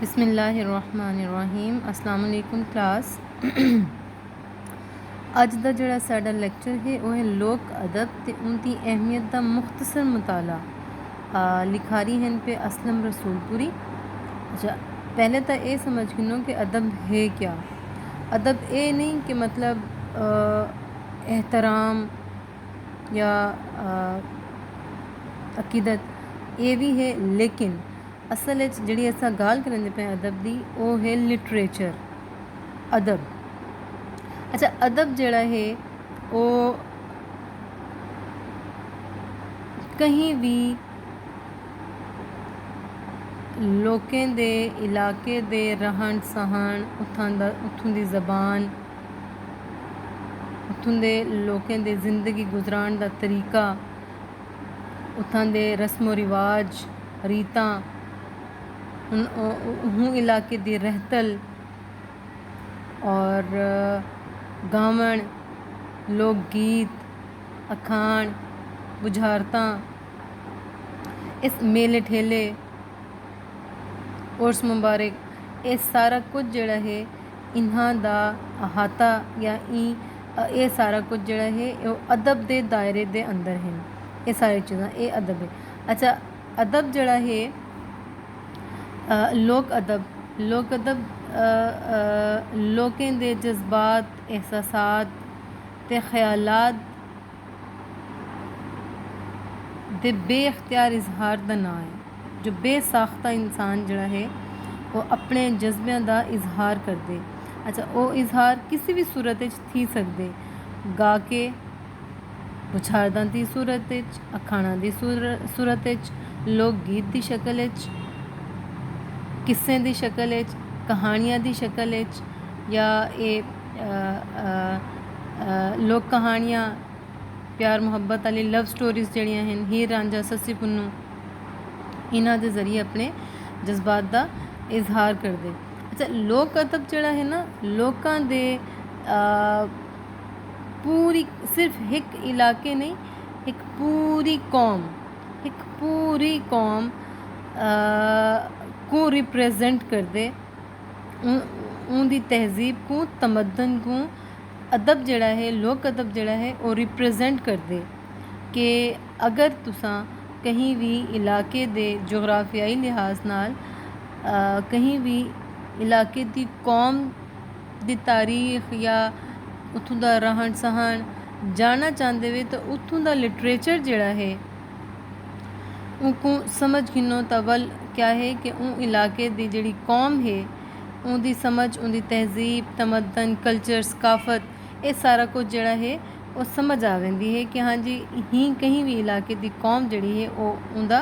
बिस्मिल्लाहिर्रहमानिर्रहीम। अस्सलाम वालेकुम क्लास। अज दा जिहड़ा साडा लैक्चर है वह है लोक अदब ते उनकी अहमियत का मुख्तसर मुताला। लिखारी हैं पे असलम रसूलपुरी। अच्छा, पहले तो ये समझ गिनो कि अदब है क्या। अदब ये नहीं कि मतलब एहतराम या अकीदत ये भी है, लेकिन असल जी अस गाल करेंगे पे अदब की वो है लिटरेचर अदब। अच्छा, अदब जड़ा है वो कहीं भी लोकें दे इलाके दे रहन सहन उत्थों दी ज़बान उत्थों दे लोकें दे जिंदगी गुजरान दा तरीका उत्थों दे रस्मो रिवाज रीतां उन इलाके दी रहतल और गावण लोकगीत अखाण बुझारतां इस मेले ठेले उर्स मुबारक ये सारा कुछ जड़ा है इन्हां दा अहाता या ये सारा कुछ जड़ा है वो अदब दे दायरे दे अंदर है। ये सारी चीज़ां ये अदब है। अच्छा, अदब जड़ा है लोक अदब लोकें दे जज्बात एहसासात ते ख्यालात दे बेख्तियार इजहार दा नाम है। जो बेसाख्ता इंसान जड़ा है वो अपने जज्बियां दा इजहार कर दे। अच्छा, वो इजहार किसी भी सूरत थी सकते, गा के बुछारदां दी सूरत अखाणा दी सूरत लोक गीत की शक्ल किस्सें की शक्ल कहानियां की शक्ल या ये लोक कहानियां प्यार मुहब्बत वाली लव स्टोरीज जड़ियां हैं हीर रांझा सस्सी पुन्नू इन्हां दे जरिए अपने जज्बात का इजहार कर दे। अच्छा, लोक अदब जड़ा है ना लोकां दे पूरी सिर्फ एक इलाके नहीं एक पूरी कौम को रिप्रेजेंट कर दे उनकी तहजीब को तमद्दन को अदब जड़ा है लोक अदब जड़ा है वो रिप्रेजेंट कर दे कि अगर तुसा कहीं भी इलाके दे जोग्राफियाई लिहाज नाल कहीं भी इलाके की कौम की तारीख या उत्थों का रहन सहन जानना चाहते वे तो उत्थों का लिटरेचर जड़ा है उनको समझ गिनो तवल क्या है कि उन इलाके की जी कौम है उनकी समझ उनकी तहजीब तमद्दन कल्चर सकाफत ये सारा कुछ जड़ा है वो समझ आ जाती है कि हाँ जी ही कहीं भी इलाके की कौम जड़ी है वो उनका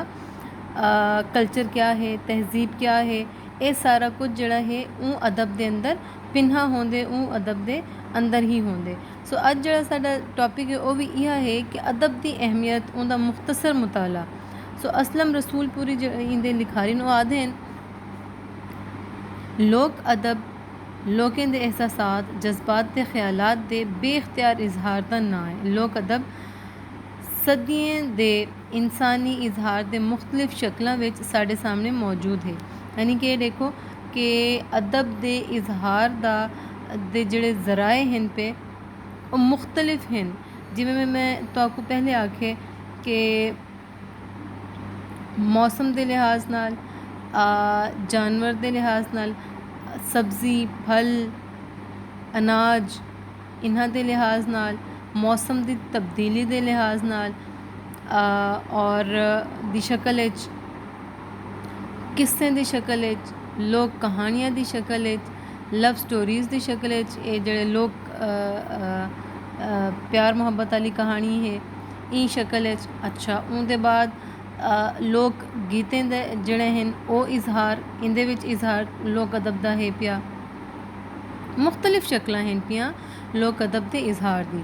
कल्चर क्या है तहजीब क्या है ये सारा कुछ जड़ा है ऊ अदब के अंदर पिन्हा होंदे ऊ अदब के अंदर ही होंदे। सो अज जड़ा साडा टॉपिक है वो भी यह है कि अदब की अहमियत उनका मुख्तसर मुताला। सो असलम रसूलपुरी इंदे लिखारी नो आदे हैं लोक अदब लोकें दे एहसासात जज्बात ते ख्यालात दे बेख्तियार इजहार दा नाम है। लोक अदब सदियें दे इंसानी इजहार दे मुख्तलिफ शक्लों में साढ़े सामने मौजूद है। यानी कि देखो कि अदब दे इजहार दा दे जड़े ज़राए हैं पे वो मुख्तलिफ हैं। जिमें मैं तो आपको पहले आखे कि मौसम के लिहाज नाल जानवर के लिहाज नाल सब्ज़ी फल अनाज इन्हां दे लिहाज नाल मौसम की तब्दीली के लिहाज नाल और दी शक्ल किस्सें की शक्ल लोक कहानियां की शक्ल लव स्टोरीज़ की शक्ल ये जड़े लोक प्यार मुहब्बत वाली कहानी है ई शक्ल। अच्छा, उनके बाद लोक गीतें दे जड़े हैं वो इजहार इंदे विच इजहार लोक अदब दा है पिया मुख्तलिफ शक्लां हैं पिया लोक अदब के इजहार दी।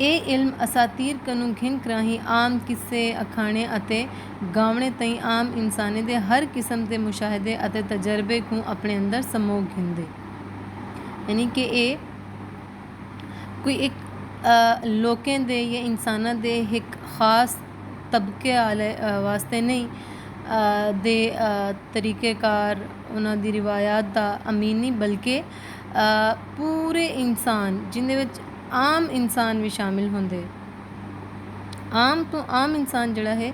ये इल्म असातीर कनू घिन कराही आम किस्से अखाणे अते गावणे तई आम इंसाने दे हर किस्म के मुशाहदे अते तजर्बे को अपने अंदर समो घिंदे। यानी कि ये कोई एक लोकें दे या इंसाना दे एक खास तबके आले वास्ते नहीं ਦੇ ਤਰੀक़ੇਕਾਰ, ਉਹਨਾਂ ਦੀ ਰਿਵਾਇਤ ਦਾ ਅਮੀਨ ਨਹੀਂ, ਬਲਕਿ ਪੂਰੇ ਇਨਸਾਨ ਜਿਹਦੇ ਵਿੱਚ ਆਮ ਇਨਸਾਨ ਵੀ ਸ਼ਾਮਿਲ ਹੁੰਦੇ। ਆਮ ਤੋਂ ਆਮ ਇਨਸਾਨ ਜਿਹੜਾ ਹੈ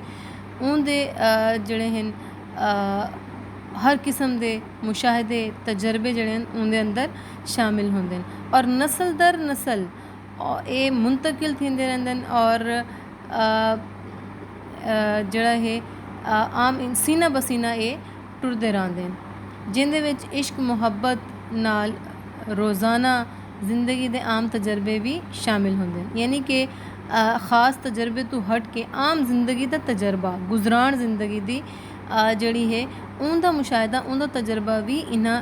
ਉਹਦੇ ਜਿਹੜੇ ਹਨ हर किस्म के मुशाहदे तजर्बे जड़े उनके अंदर शामिल होंगे और नस्ल दर नस्ल ये मुंतकिल थींदे रहंदे और जड़ा है आम सीना बसीना ये टुरदे रहंदे जिंदे विच इश्क मुहब्बत नाल रोज़ाना ज़िंदगी के आम तजर्बे भी शामिल होंगे। यानी कि ख़ास तजर्बे तो हट के आम जिंदगी का तजर्बा गुजरान जिंदगी की जड़ी है उनका मुशाहिदा उनका तजर्बा भी इन्हां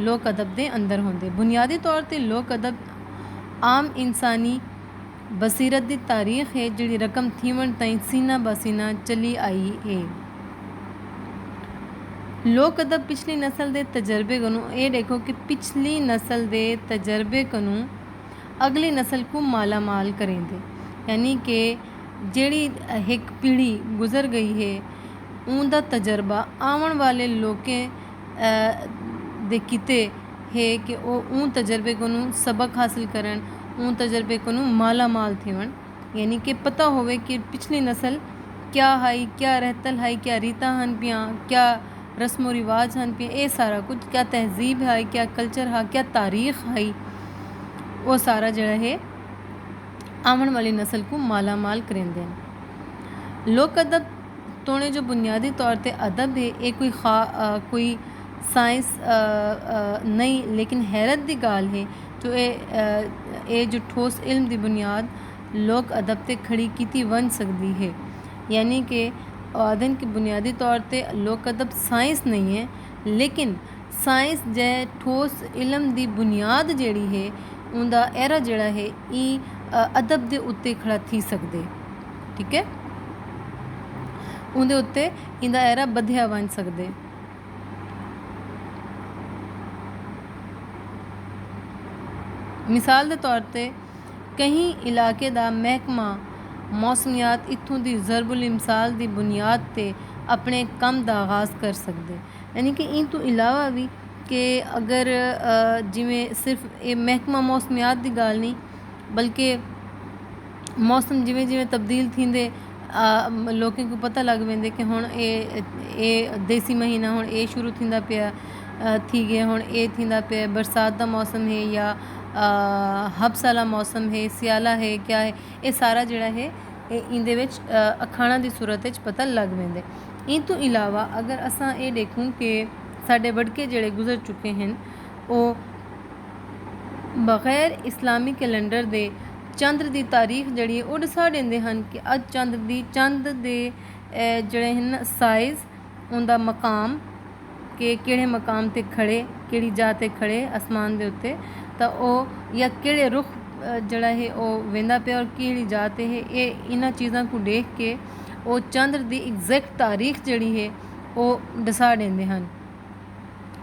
लोक अदब के अंदर होंगे। बुनियादी तौर पर लोक अदब आम इंसानी बसीरत की तारीख है जिहड़ी रकम थीवण ताईं सीना बसीना चली आई है। लोक अदब पिछली नस्ल के तजर्बे को ये देखो कि पिछली नस्ल के तजर्बे को अगली नस्ल को माला माल करेंगे। यानी कि जिहड़ी एक पीढ़ी गुजर गई है उनका तजर्बा आवन वाले लोकें दे किते है कि वो उन तजर्बे को सबक हासिल करन, उन तजर्बे को माला माल थीवन। यानी कि पता होवे कि पिछली नस्ल क्या हाई, क्या रहतल हाई, क्या रीता हन पियाँ, क्या रस्म व रिवाज हन पियाँ, ये सारा कुछ, क्या तहजीब है, क्या कल्चर है, क्या तारीख है, वो सारा जड़ा है आवन वाली नस्ल को माला माल करेंदे। लोक अदब तोने जो बुनियादी तौर पे अदब है ये कोई साइंस नहीं, लेकिन हैरत की गाल है जो ये जो ठोस इल्म की बुनियाद लोक अदब ते खड़ी की बन सकती है। यानी कि आदन की बुनियादी तौर पे लोक अदब साइंस नहीं है, लेकिन साइंस जै ठोस इल्म की बुनियाद जड़ी है उनका एरा जड़ा है अदब के उत्ते खड़ा थी सकते। ठीक है, उनके उत्ते इंदा एरा बधिया बन सकते। मिसाल के तौर पर कहीं इलाके का महकमा मौसमियात इत्थों की ज़रबुल इमसाल की बुनियाद पर अपने कम का आगाज़ कर सकते। यानी कि इन तो इलावा भी कि अगर जिमें सिर्फ ये महकमा मौसमियात की गाल नहीं, बल्कि मौसम जिमें जिमें तब्दील थींदे लोगों को पता लग वेंदे कि हुण ये देसी महीना हुण ये शुरू थींदा पिया थी गया, हुण ये थींदा पिया बरसात का मौसम है या हब्स वाला मौसम है, सियाला है, क्या है, ये सारा जिहड़ा है इंदे विच अखाणा की सूरत विच पता लग वेंदे। इन तो इलावा अगर असां ये देखूँ कि साडे वड़के जिहड़े गुजर चुके हैं वो बगैर इस्लामी कैलेंडर दे चंद्र की तारीख जड़ी वो दसा देंदे हन कि अज चंद्र दे जड़े हैं साइज़ उनका मकाम कि किहड़े मकाम ते खड़े, किहड़ी जगह ते खड़े आसमान दे उत्ते, तो वो या किहड़े रुख जड़ा है वो वेंदा पिया और किहड़ी जगह ते है, ये इन्हां चीज़ां को देख के वो चंद्र की एग्जैक्ट तारीख जड़ी है वो दसा देंदे हन।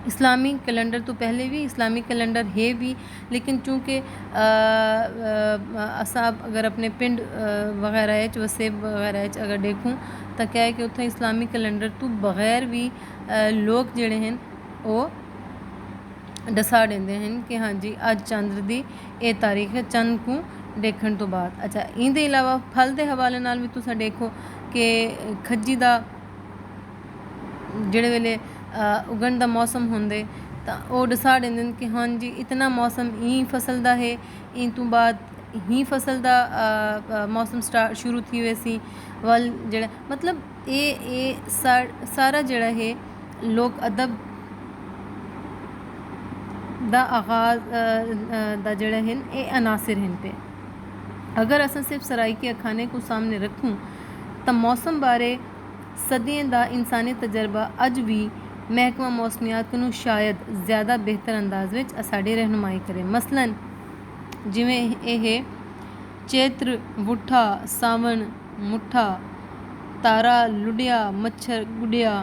इस्लामी कैलेंडर तो पहले भी इस्लामी कैलेंडर है भी, लेकिन चूँकि असा अगर अपने पिंड वगैरह वसेब वगैरह अगर देखूँ तो क्या है कि उत्थे इस्लामी कैलेंडर तो बगैर भी लोग जड़े हैं वो दसा देंदे हैं कि हाँ जी अज चंद्र की ये तारीख है चंद को देखने तो बाद। अच्छा, इनके अलावा फल के हवाले नाल भी तुसा देखो कि खज्जी का जिहड़े वेले उगण का मौसम होंदे तो वो दसा देंदे कि हाँ जी इतना मौसम ही फसल का है, इन तो बाद ही फसल का मौसम शुरू थी वैसी वल जड़ा मतलब ये सारा जड़ा है लोक अदब दा आगाज़ दा जड़ा है ये अनासिर हैं पे। अगर अस सिर्फ सराइकी अखाने को सामने रखूँ तो मौसम बारे सदियों का इंसानी तजर्बा अज भी महकमा मौसमियात को शायद ज़्यादा बेहतर अंदाज में साड़ी रहनुमाई करे। मसलन जिमें यह चैत्र वुठा, सावन मुठा, तारा लुढ़िया, मच्छर गुड़िया,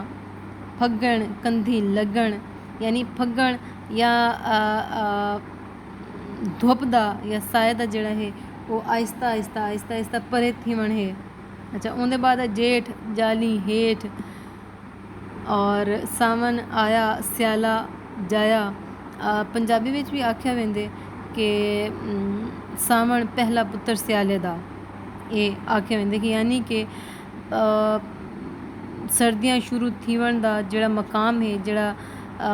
फग्गण कंधी लगन, यानी फग्गण या धुपदा या सायदा जड़ा है वो आहिस्ता आहिस्ता आहिस्ता आहिस्ता परे थीवण है। अच्छा, उनके बाद जेठ जाली हेठ और सावन आया सियाला जाया पंजाबी विच भी आख्या वेंदे कि सावन पहला पुत्र सियाले दा, ये आख्या वेंदे कि यानी कि सर्दियाँ शुरू थीवण दा जिहड़ा मकाम है, जिहड़ा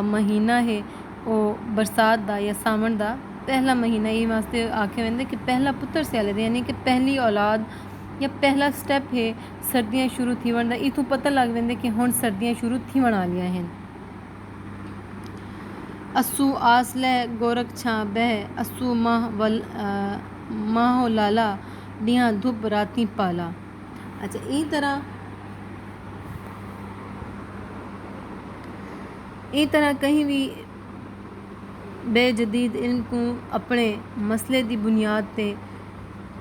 महीना है, वो बरसात दा या सावन दा पहला महीना, ये वास्ते आखे वेंदे कि पहला पुत्र सियाले दा, यानी कि पहली औलाद या पहला स्टेप है सर्दियाँ शुरू थीवण दा। इथों पता लग वेंदे कि हुण सर्दियाँ शुरू थीवण वालियां हैं। अस्सू आस लै गोरख छां बह, अस्सू माहो लाला डियां धुप राती पाला। अच्छा, ई तरह कहीं भी बेजदीद इल्म को अपने मसले की बुनियाद ते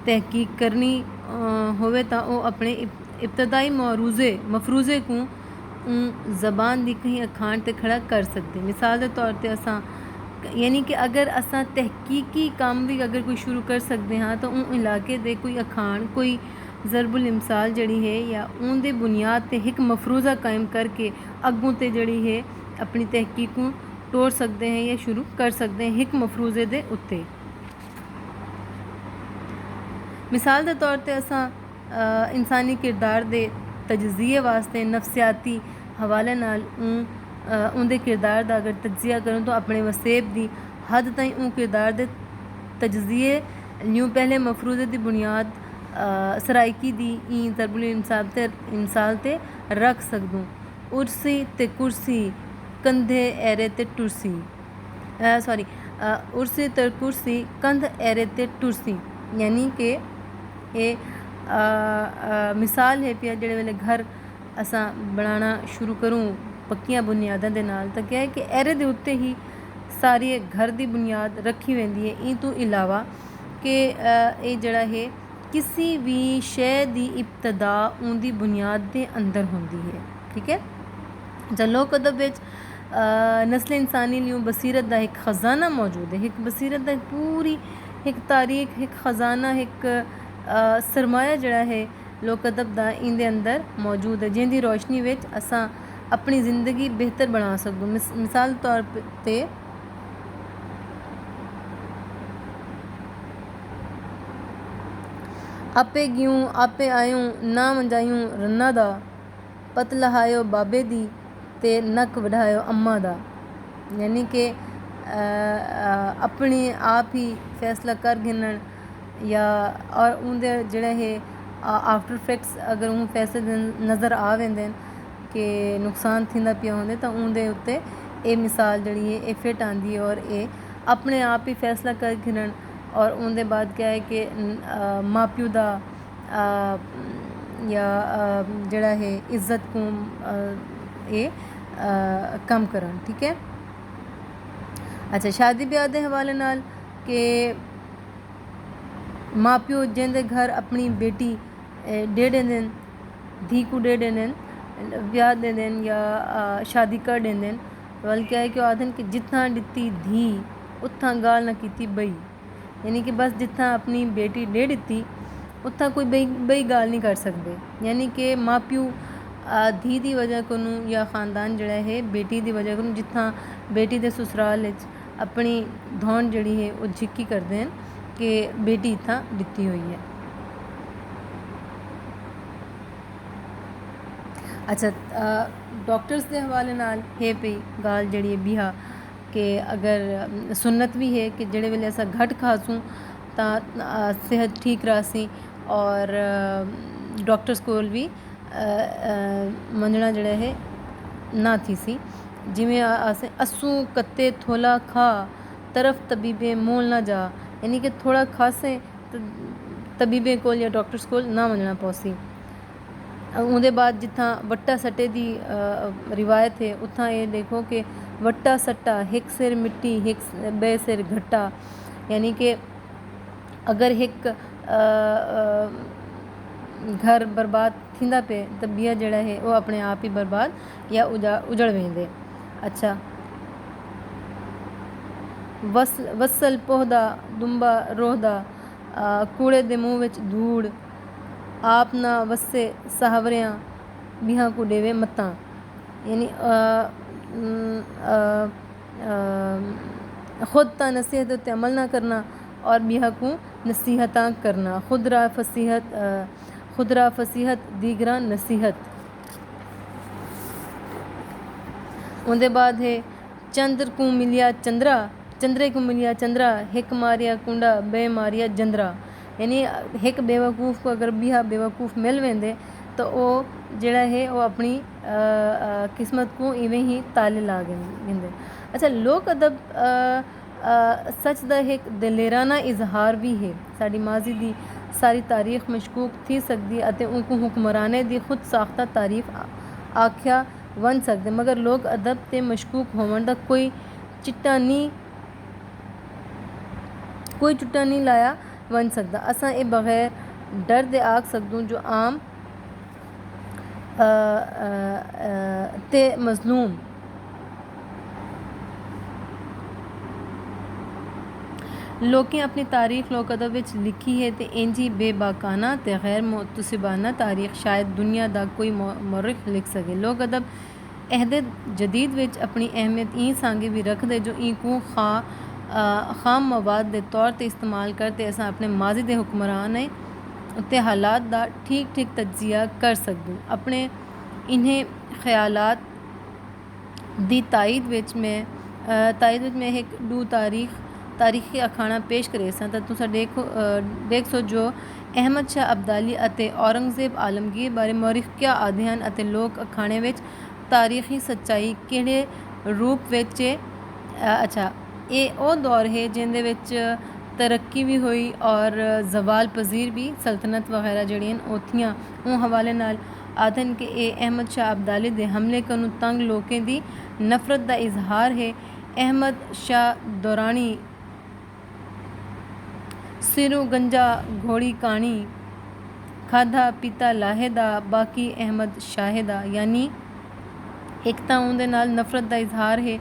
तहकीक करनी होवे तां वो अपने इब्तदाई मफरूज़े को ज़बान की कहीं अखाण ते खड़ा कर सकते। मिसाल के तौर पर असां यानी कि अगर असां तहकीकी काम भी अगर कोई शुरू कर सकते हाँ तो उन इलाके दे कोई अखाण, कोई ज़रबुल इमसाल जड़ी है या उनके बुनियाद ते एक मफरूज़ा कायम करके अगों ते जड़ी है अपनी तहकीक को तोड़ सकते हैं या शुरू कर सकते हैं एक मफरूज़े दे उत्ते। मिसाल के तौर पर असां इंसानी किरदार दे तजज़िये वास्ते नफसियाती हवाले नाल उनके किरदार का अगर तजिया करूँ तो अपने वसेब की हद ताईं उन किरदार दे तजज़िये न्यू पहले मफरूज़े की बुनियाद सराइकी दी ई ज़रबुल इंसाल ते रख सकूँ। उर्सी ते कुर्सी कंधे एरे ते टुरसी, उर्सी ते कुर्सी कंध एरे ते टुरसी, यानी कि ये मिसाल है पिया जेड़े वेले घर असां बनाना शुरू करूँ पक्कियां बुनियादां दे नाल तो क्या है कि एरे दे उत्ते ही सारी घर की बुनियाद रखी वेंदी है। ई तो इलावा कि ये जड़ा है किसी भी शय की इब्तदा उनकी बुनियाद के अंदर होंदी है। ठीक है, जब लोक अदब विच नस्ल इंसानी लियों बसीरत का एक खजाना मौजूद है, एक बसीरत का पूरी एक तारीख, एक खजाना, एक सरमाया जड़ा है लोक अदब का इंदे अंदर मौजूद है, जिंदी रोशनी विच असां अपनी ज़िंदगी बेहतर बना सकूँ। मिसाल तौर पर आपे गियूं आपे आयूं ना मंजायूं रन्ना दा, पत लहायो बाबे दी ते नक वढ़ायो अम्मा दा, यानी कि अपने आप ही फैसला कर गिनन या और उनके जड़े है आफ्टर इफेक्ट्स अगर उन फैसले नज़र आ वेंदे कि नुकसान थींदा पिया होंदे तो उनके उत्ते ये मिसाल जड़ी है ये फिट आंदी है और ये अपने आप ही फैसला कर गिनन। और उनके बाद क्या है कि माँ प्यो दा या जड़ा है इज्जत को ये कम करन। ठीक है, अच्छा, शादी ब्याह के हवाले नाल कि माँ प्यो जिंदे घर अपनी बेटी दे देंदे धी को दे देंदे ब्याह दे देन या शादी कर देंदे, वाल क्या है कि आदन कि जितना दिती धी उतना गाल ना कीती बई, यानी कि बस जितना अपनी बेटी दे दी उतना कोई बई गाल नहीं कर सकते। यानी कि माँ प्यो धी की वजह को या ख़ानदान जड़ा है बेटी की वजह को जितना बेटी के ससुराल अपनी धौन जड़ी है वो झिक्की करते हैं कि बेटी इतना दिती हुई है। अच्छा, डॉक्टर्स के हवाले नाल है पई गाल जड़ी है बिहा कि अगर सुन्नत भी है कि जेड़े वेले असां घट खासूं तां सेहत ठीक रासी और डॉक्टर्स कोल भी मंजना जड़ा है ना थी सी, जिमें असें अस्सू कत्ते थोला खा तरफ तबीबे मोल ना जा, यानी कि थोड़ा खासें तबीबे कोल या डॉक्टर्स कोल ना मंजना पौसी। उनके बाद जिथा वट्टा सट्टे की रिवायत है उतना ये देखो कि वट्टा सट्टा एक सिर मिट्टी एक बे सिर घट्टा, यानी कि अगर एक घर बर्बाद थींदा पे तो बिया जड़ा है वो अपने आप ही बर्बाद या उजड़ वेंदे। अच्छा, वसल पोहदा दुंबा रोहदा कूड़े दे मुँह विच धूड़, आप ना वसे सहावरियां बिहां को देवे मत्ता, यानी खुद ता नसीहत उत्ते अमल ना करना और बिहा को नसीहत करना। खुदरा फसीहत दीगरा नसीहत। उनके बाद है चंद्र को मिलिया चंद्रा, चंद्रे को मिलिया चंद्रा, हिक मारिया कुंडा बे मारिया जंद्रा। यानी एक बेवकूफ़ को अगर बिहा बेवकूफ़ मिल वेंदे तो वो जड़ा है वो अपनी किस्मत को इवें ही ताले ला गेंदे। अच्छा, लोक अदब सच दा एक दलेराना इजहार भी है। साड़ी माजी दी सारी तारीख मशकूक थी सकती अते उनको हुक्मराने दी खुद साख्ता तारीफ आख्या बन सकते, मगर लोक अदब ते मशकूक होवन दा कोई चिट्टा नहीं लाया बन सकता। असा ये बगैर डर दे आख सकदूँ जो आम ते मजलूम लोकें अपनी तारीख लोक अदब विच लिखी है ते इंजी बेबाकाना ते गैर मुतसिबाना तारीख शायद दुनिया दा कोई मौरख लिख सके। लोक अदब अहदे जदीद विच अपनी अहमियत ई सांगे भी रख दे जो ई को खाम मवाद दे तौर ते इस्तेमाल करते असा अपने माजी दे हुक्मरान है उत्ते हालात दा ठीक तज्जिया कर सकूँ। अपने इन्हें ख्यालात दी तायद विच मैं एक दू तारीखी अखाना पेश करे सा तो तुसा देख सो जो अहमद शाह अब्दाली अते औरंगजेब आलमगीर बारे मौरिख क्या आदे हैं अते लोक अखाने विच तारीखी सच्चाई केड़े रूप विच। अच्छा, ये वो दौर है जिंदे विच तरक्की भी हुई और जवाल पजीर भी सल्तनत वगैरह जड़ियां ओथियां उन हवाले नाल आदन कि ये अहमद शाह अब्दाली दे हमले कनु तंग लोकें दी नफरत दा इजहार है। अहमद शाह दौरानी सिरू गंजा घोड़ी कानी खाधा पीता लाहेदा बाकी अहमद शाहिदा। यानी एक तो उनके नाल नफरत का इजहार है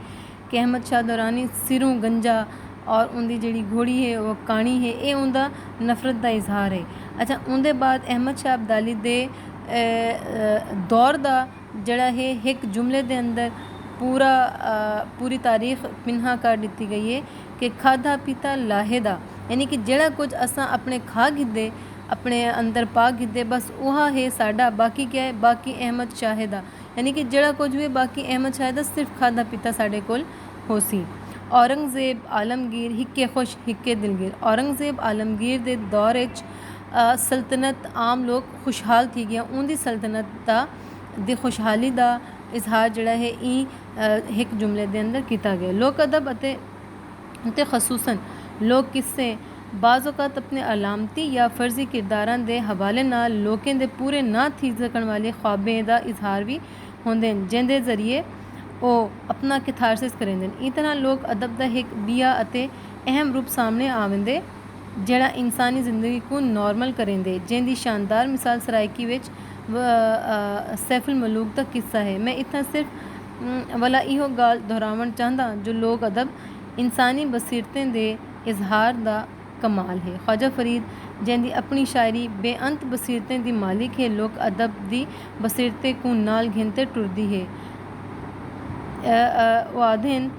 कि अहमद शाह दौरानी सिरों गंजा और उनकी जी घोड़ी है वो कानी है, ये उनका नफरत का इजहार है। अच्छा, उनके बाद अहमद शाह अब्दाली दे दौर का जड़ा है एक जुमले के अंदर पूरी तारीख पिन्हा कर दी गई है कि खाधा पीता लाहेदा, यानी कि जड़ा कुछ असा अपने खा गिदे अपने अंदर पा गिदे बस वह है साडा, बाकी क्या है बाकी अहमद शाहिदा, यानी कि जड़ा कुछ भी बाकी अहमद शाहिदा सिर्फ खाधा पीता साडे कोल होसी। औरंगजेब आलमगीर हिक्के खुश हिक्के दिलगीर। औरंगजेब आलमगीर दे दौर सल्तनत आम लोग खुशहाल थी गया, उनकी सल्तनत दी खुशहाली का इजहार जड़ा है एक जुमले के अंदर किया गया। लोक अदब अते खसूसन लोक किस्से बाज़ औक़ात अपने अलामती या फर्जी किरदारां दे हवाले नाल लोकें दे पूरे ना थी सकन वाले ख्वाबें का इजहार भी होंदे जिंदे जरिए वो अपना कैथारसिस करेंदे। इस तरह लोक अदब का एक बिया अते अहम रूप सामने आवेंदे जड़ा इंसानी ज़िंदगी को नॉर्मल करेंदे, जिंदी शानदार मिसाल सराइकी विच सैफुल मलूक का किस्सा है। मैं इतना सिर्फ वाला इहो गाल दोहरावन चाहता जो लोक अदब इंसानी बसीरतें दे इजहार दा कमाल है। ख्वाजा फरीद जिंदी अपनी शायरी बेअंत बसीरतें दी मालिक है, लोक अदब दी बसीरतें को नाल घिनते टुरदी है। वादेन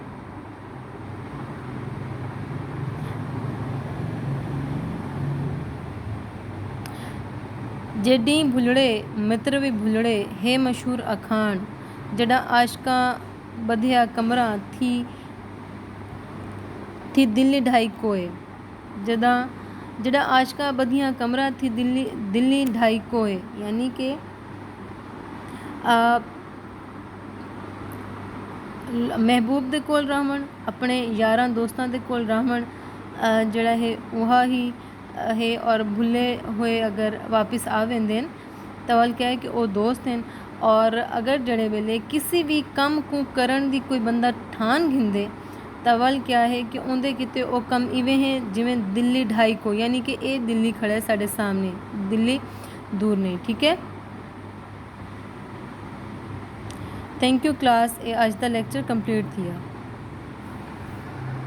जेडी भुलड़े मित्र भी भुलड़े है मशहूर अखान जड़ा आशका बधिया कमरा थी दिल्ली ढाई कोए। जड़ा आशका बधिया कमरा थी दिल्ली ढाई कोए, यानी कि महबूब दे कोल रहमन अपने यारां दोस्तां दे कोल रहमन जड़ा है वह ही है और भुले हुए अगर वापस आ वेंदे तो वल क्या है कि वो दोस्त हैं और अगर जड़े वेले किसी भी कम को करन दी कोई बंदा ठान घिंदे तो वल क्या है कि उनके किते वो कम इवें हैं जिवें दिल्ली ढाई को, यानी कि ये दिल्ली खड़ा है साढ़े सामने, दिल्ली दूर नहीं। ठीक है, थैंक यू क्लास। आज का लेक्चर कंप्लीट किया।